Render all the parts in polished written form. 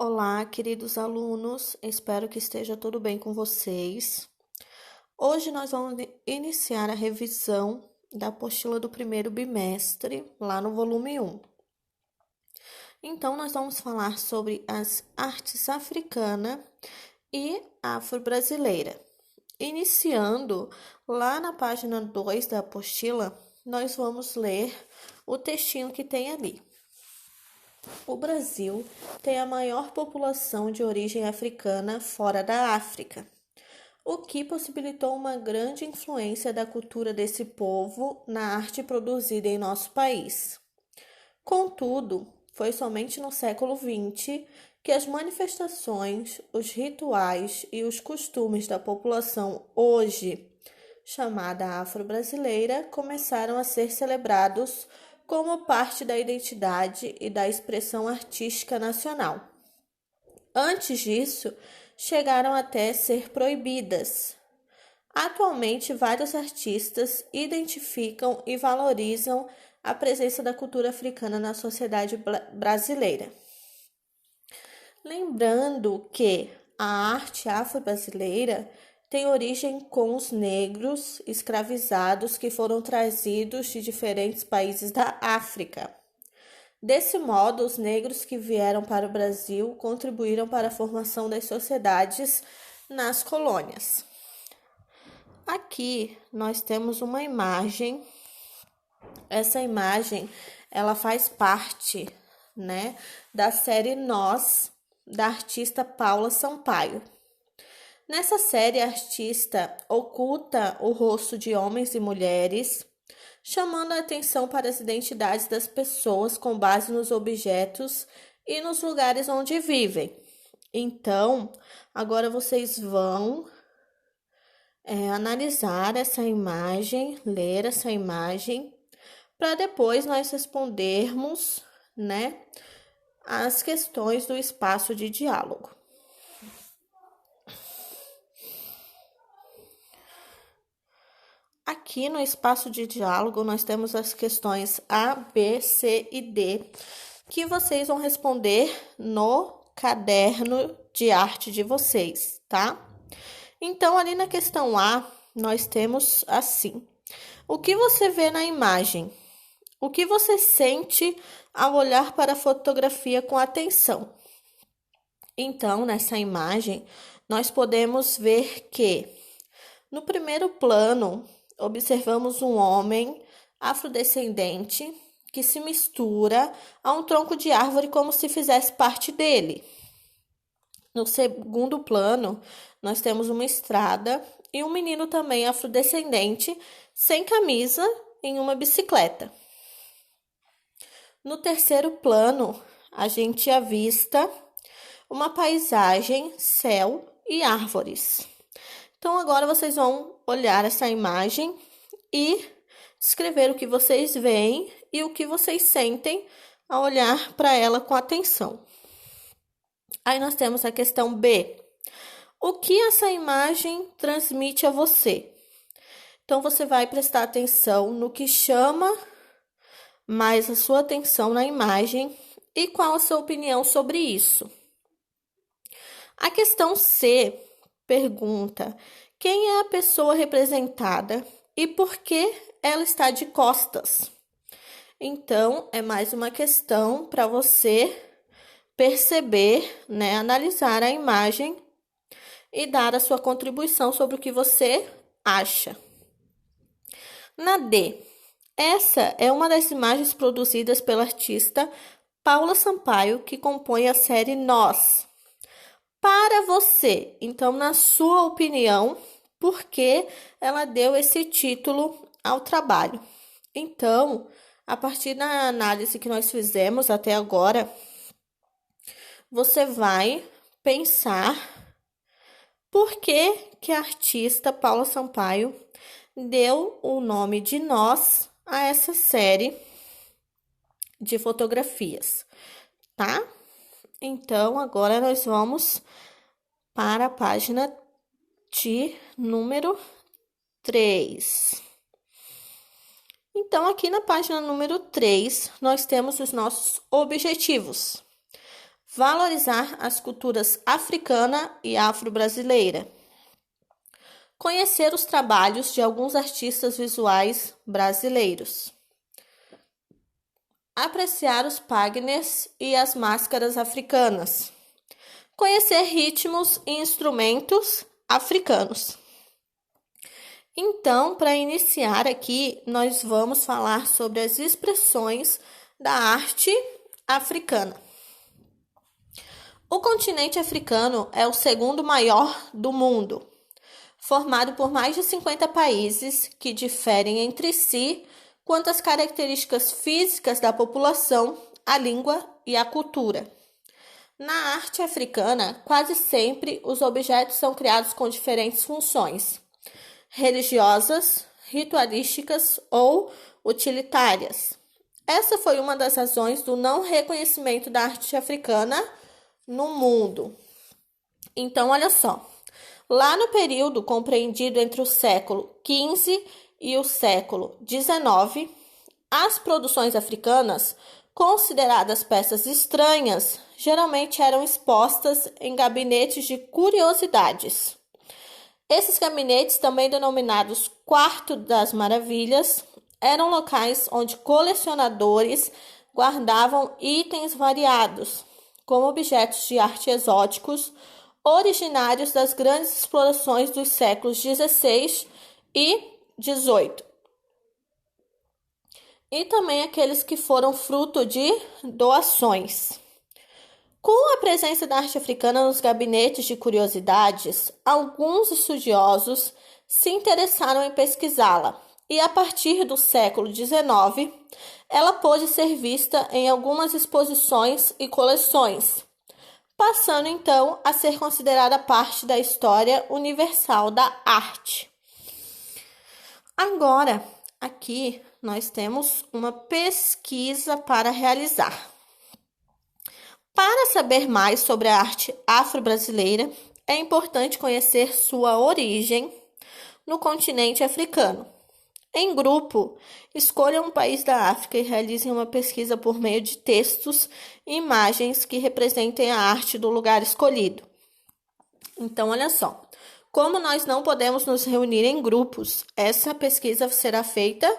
Olá, queridos alunos, espero que esteja tudo bem com vocês. Hoje nós vamos iniciar a revisão da apostila do primeiro bimestre, lá no volume 1. Então, nós vamos falar sobre as artes africana e afro-brasileira. Iniciando lá na página 2 da apostila, nós vamos ler o textinho que tem ali. O Brasil tem a maior população de origem africana fora da África, o que possibilitou uma grande influência da cultura desse povo na arte produzida em nosso país. Contudo, foi somente no século XX que as manifestações, os rituais e os costumes da população hoje chamada afro-brasileira começaram a ser celebrados como parte da identidade e da expressão artística nacional. Antes disso, chegaram até ser proibidas. Atualmente, vários artistas identificam e valorizam a presença da cultura africana na sociedade brasileira. Lembrando que a arte afro-brasileira tem origem com os negros escravizados que foram trazidos de diferentes países da África. Desse modo, os negros que vieram para o Brasil contribuíram para a formação das sociedades nas colônias. Aqui nós temos uma imagem. Essa imagem, ela faz parte, da série Nós, da artista Paula Sampaio. Nessa série, a artista oculta o rosto de homens e mulheres, chamando a atenção para as identidades das pessoas com base nos objetos e nos lugares onde vivem. Então, agora vocês vão analisar essa imagem, ler essa imagem, para depois nós respondermos, as questões do espaço de diálogo. Aqui no espaço de diálogo, nós temos as questões A, B, C e D, que vocês vão responder no caderno de arte de vocês, tá? Então, ali na questão A, nós temos assim: o que você vê na imagem? O que você sente ao olhar para a fotografia com atenção? Então, nessa imagem, nós podemos ver que, no primeiro plano, observamos um homem afrodescendente que se mistura a um tronco de árvore como se fizesse parte dele. No segundo plano, nós temos uma estrada e um menino também afrodescendente, sem camisa, em uma bicicleta. No terceiro plano, a gente avista uma paisagem, céu e árvores. Então, agora vocês vão olhar essa imagem e descrever o que vocês veem e o que vocês sentem ao olhar para ela com atenção. Aí nós temos a questão B. O que essa imagem transmite a você? Então, você vai prestar atenção no que chama mais a sua atenção na imagem e qual a sua opinião sobre isso. A questão C pergunta: quem é a pessoa representada e por que ela está de costas? Então, é mais uma questão para você perceber, analisar a imagem e dar a sua contribuição sobre o que você acha. Na D, essa é uma das imagens produzidas pela artista Paula Sampaio, que compõe a série Nós. Para você, então, na sua opinião, por que ela deu esse título ao trabalho? Então, a partir da análise que nós fizemos até agora, você vai pensar por que a artista Paula Sampaio deu o nome de Nós a essa série de fotografias, tá? Então, agora nós vamos para a página de número 3. Então, aqui na página número 3, nós temos os nossos objetivos. valorizar as culturas africana e afro-brasileira, conhecer os trabalhos de alguns artistas visuais brasileiros, apreciar os pagners e as máscaras africanas, conhecer ritmos e instrumentos africanos. Então, para iniciar aqui, nós vamos falar sobre as expressões da arte africana. O continente africano é o segundo maior do mundo, formado por mais de 50 países que diferem entre si quanto às características físicas da população, a língua e a cultura. Na arte africana, quase sempre os objetos são criados com diferentes funções: religiosas, ritualísticas ou utilitárias. Essa foi uma das razões do não reconhecimento da arte africana no mundo. Então, olha só. Lá no período compreendido entre o século XV e o século XIX, as produções africanas, consideradas peças estranhas, geralmente eram expostas em gabinetes de curiosidades. Esses gabinetes, também denominados Quarto das Maravilhas, eram locais onde colecionadores guardavam itens variados, como objetos de arte exóticos, originários das grandes explorações dos séculos XVI e XVIII. E também aqueles que foram fruto de doações. Com a presença da arte africana nos gabinetes de curiosidades, alguns estudiosos se interessaram em pesquisá-la, e a partir do século XIX, ela pôde ser vista em algumas exposições e coleções, passando então a ser considerada parte da história universal da arte. Agora, aqui nós temos uma pesquisa para realizar. Para saber mais sobre a arte afro-brasileira, é importante conhecer sua origem no continente africano. Em grupo, escolham um país da África e realizem uma pesquisa por meio de textos e imagens que representem a arte do lugar escolhido. Então, olha só. Como nós não podemos nos reunir em grupos, essa pesquisa será feita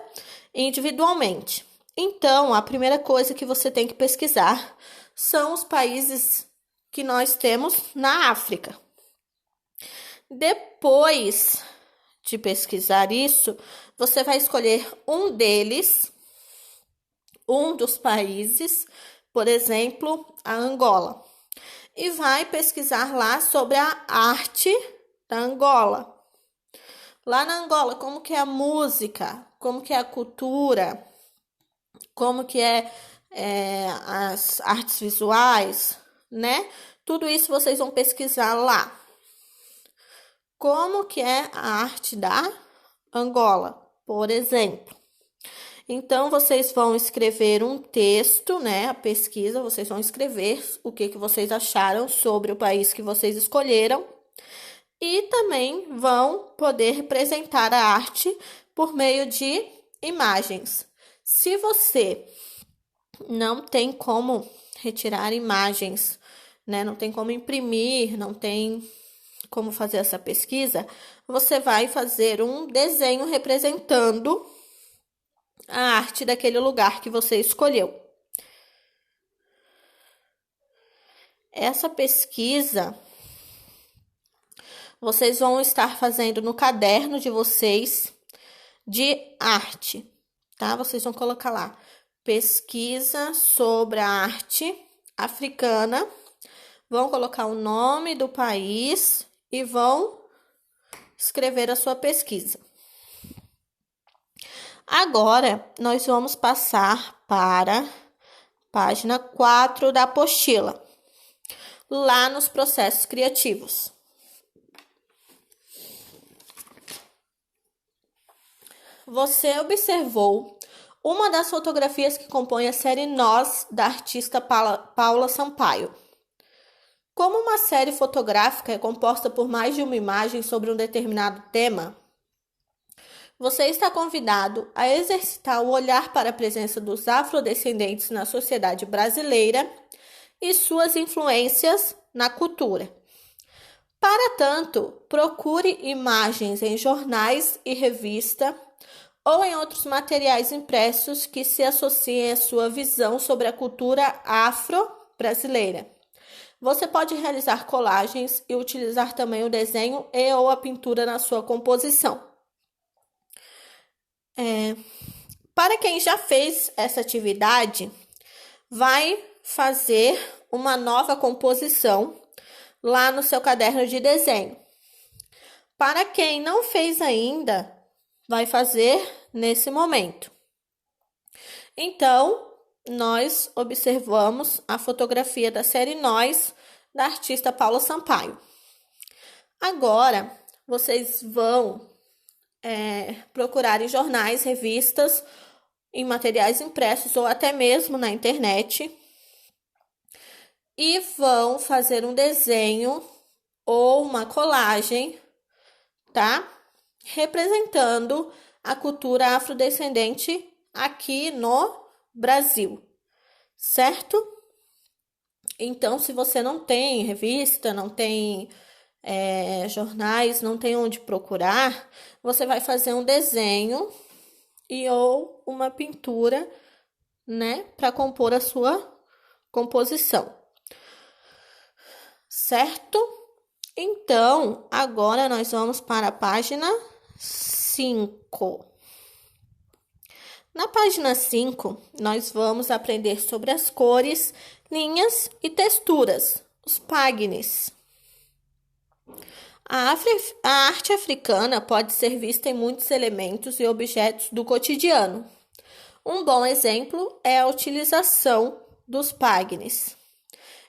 individualmente. Então, a primeira coisa que você tem que pesquisar são os países que nós temos na África. Depois de pesquisar isso, você vai escolher um deles, um dos países, por exemplo, a Angola, e vai pesquisar lá sobre a arte da Angola. Lá na Angola, como que é a música, como que é a cultura, como que é as artes visuais, né? Tudo isso vocês vão pesquisar lá. Como que é a arte da Angola, por exemplo. Então, vocês vão escrever um texto, né? A pesquisa, vocês vão escrever o que vocês acharam sobre o país que vocês escolheram. E também vão poder representar a arte por meio de imagens. Se você não tem como retirar imagens, né? Não tem como imprimir, não tem como fazer essa pesquisa, você vai fazer um desenho representando a arte daquele lugar que você escolheu. Essa pesquisa vocês vão estar fazendo no caderno de vocês de arte, tá? Vocês vão colocar lá, pesquisa sobre a arte africana, vão colocar o nome do país e vão escrever a sua pesquisa. Agora, nós vamos passar para a página 4 da apostila, lá nos processos criativos. Você observou uma das fotografias que compõe a série Nós, da artista Paula Sampaio. Como uma série fotográfica é composta por mais de uma imagem sobre um determinado tema, você está convidado a exercitar o olhar para a presença dos afrodescendentes na sociedade brasileira e suas influências na cultura. Para tanto, procure imagens em jornais e revista ou em outros materiais impressos que se associem à sua visão sobre a cultura afro-brasileira. Você pode realizar colagens e utilizar também o desenho e ou a pintura na sua composição. Para quem já fez essa atividade, vai fazer uma nova composição lá no seu caderno de desenho. Para quem não fez ainda, vai fazer nesse momento. Então, nós observamos a fotografia da série Nós, da artista Paula Sampaio. Agora, vocês vão procurar em jornais, revistas, em materiais impressos ou até mesmo na internet e vão fazer um desenho ou uma colagem, tá? Representando a cultura afrodescendente aqui no Brasil, certo? Então, se você não tem revista, não tem jornais, não tem onde procurar, você vai fazer um desenho e ou uma pintura, né, para compor a sua composição, certo? Então, agora nós vamos para a página 5. Na página 5, nós vamos aprender sobre as cores, linhas e texturas, os pagnes. A arte africana pode ser vista em muitos elementos e objetos do cotidiano. Um bom exemplo é a utilização dos pagnes.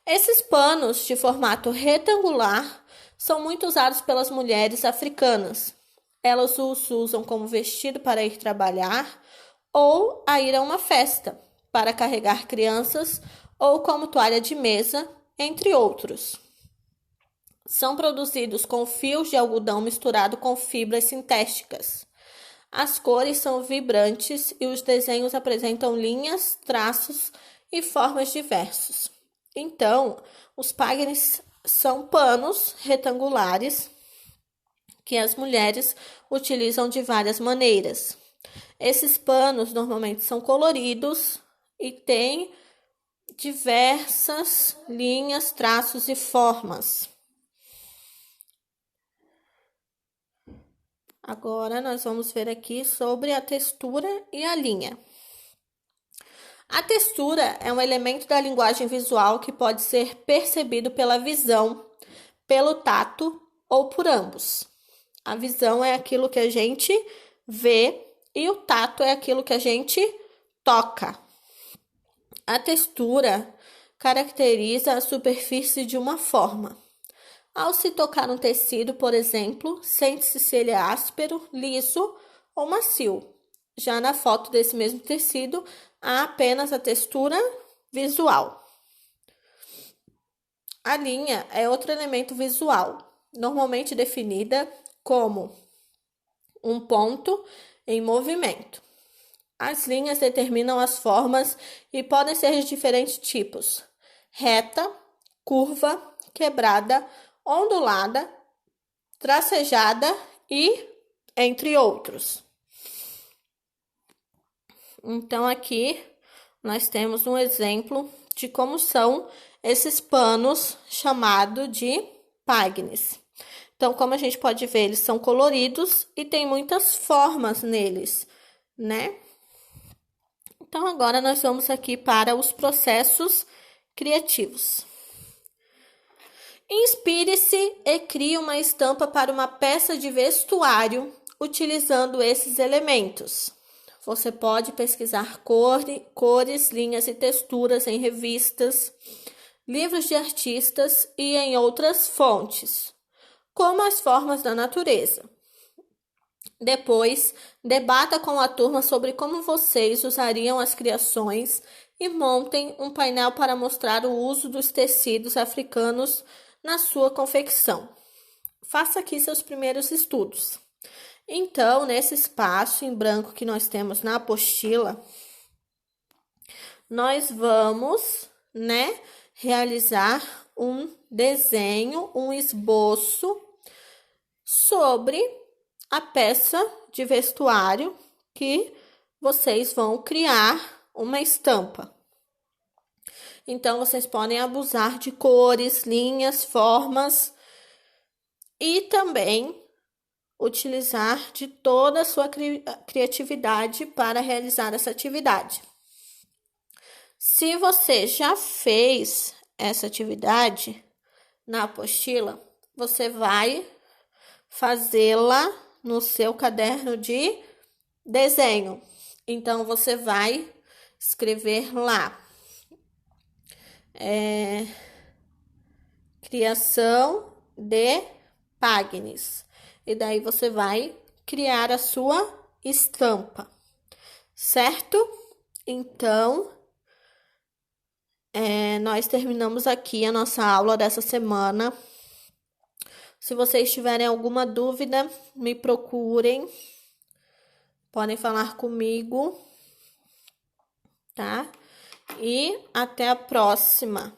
Esses panos de formato retangular são muito usados pelas mulheres africanas. Elas os usam como vestido para ir trabalhar ou a ir a uma festa, para carregar crianças ou como toalha de mesa, entre outros. São produzidos com fios de algodão misturado com fibras sintéticas. As cores são vibrantes e os desenhos apresentam linhas, traços e formas diversos. Então, os pagnes são panos retangulares que as mulheres utilizam de várias maneiras. Esses panos normalmente são coloridos e têm diversas linhas, traços e formas. Agora, nós vamos ver aqui sobre a textura e a linha. A textura é um elemento da linguagem visual que pode ser percebido pela visão, pelo tato ou por ambos. A visão é aquilo que a gente vê e o tato é aquilo que a gente toca. A textura caracteriza a superfície de uma forma. Ao se tocar um tecido, por exemplo, sente-se se ele é áspero, liso ou macio. Já na foto desse mesmo tecido, há apenas a textura visual. A linha é outro elemento visual, normalmente definida como um ponto em movimento. As linhas determinam as formas e podem ser de diferentes tipos: reta, curva, quebrada, ondulada, tracejada e entre outros. Então, aqui nós temos um exemplo de como são esses panos chamados de pagnes. Então, como a gente pode ver, eles são coloridos e tem muitas formas neles, né? Então, agora nós vamos aqui para os processos criativos. Inspire-se e crie uma estampa para uma peça de vestuário utilizando esses elementos. Você pode pesquisar cores, linhas e texturas em revistas, livros de artistas e em outras fontes, como as formas da natureza. Depois, debata com a turma sobre como vocês usariam as criações e montem um painel para mostrar o uso dos tecidos africanos na sua confecção. Faça aqui seus primeiros estudos. Então, nesse espaço em branco que nós temos na apostila, nós vamos, realizar um desenho, um esboço sobre a peça de vestuário que vocês vão criar uma estampa. Então, vocês podem abusar de cores, linhas, formas e também utilizar de toda a sua criatividade para realizar essa atividade. Se você já fez essa atividade na apostila, você vai fazê-la no seu caderno de desenho. Então, você vai escrever lá criação de Pagnes. E daí você vai criar a sua estampa, certo? Então, nós terminamos aqui a nossa aula dessa semana. Se vocês tiverem alguma dúvida, me procurem. Podem falar comigo, tá? E até a próxima.